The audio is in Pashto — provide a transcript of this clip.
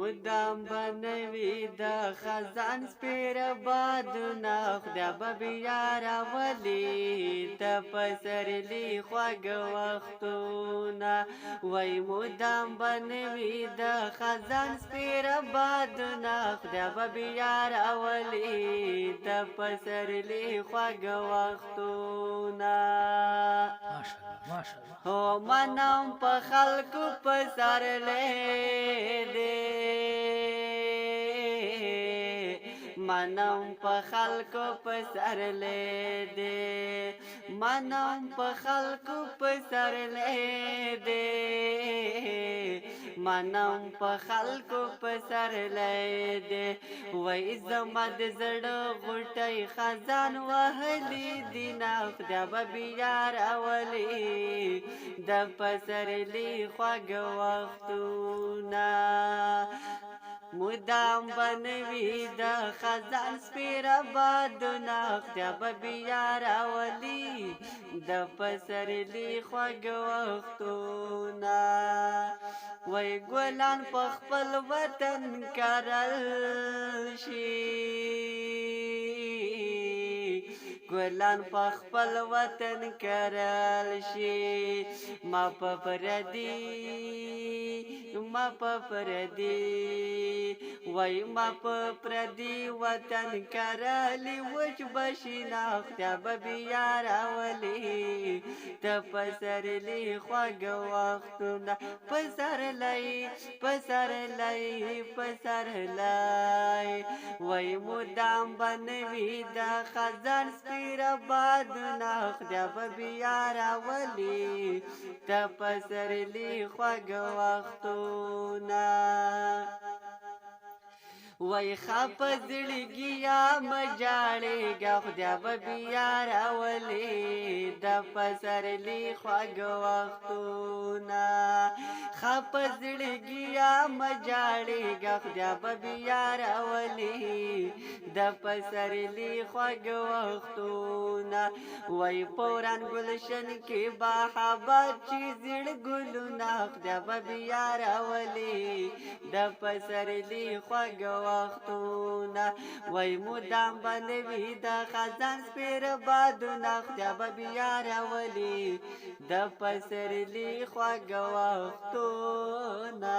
مدام بنوي د خزان سپیر بادونه خدای به بیا راولي د پسرلي خوږ وختونه وای مدام بنوي د خزان سپیر بادونه خدای به بیا راولي د پسرلي خوږ وختونه ماشاءالله هو منم په خلکو پسرلی دی منم په خلکو پسرلی دی منم په خلکو پسرلی دی منم په خلکو پسرلی دی وای زما د زړه غوټۍ خزان وهلی دي نه خدای به بیا راولي د پسرلي خوږ وختونه مدام بنوي د خزان سپیره بادونه خدای به بیا راولي د پسرلي خوږ وختونه وای ګلان په خپل وطن کرل شي ګلان په خپل وطن کرل شي ما په پردي وای ما په پردي وطن کرلی وچ بشي نه خدای به بیا راولي د پسرلي خوږ وختونه پسرلی وای مدام بنوي د خزان سپیره بادونه خدای به بیا راولي د پسرلي خوږ وختونه وای خپ زړګیا مجاړېږه خدای به بیا راولي د پسرلي خوږ وختونه خپ زړګیا مجاړېږه خدای به بیا راولي د پسرلي خوږ وختونه وای پوران ګلشن کې باحبت چې زړ ګلونه خدای به بیا راولي د پسرلي خوږ وختونه وای مدام بنوي د خزان سپیره بادونه خدای به بیا راولي د پسرلي خوږ وختونه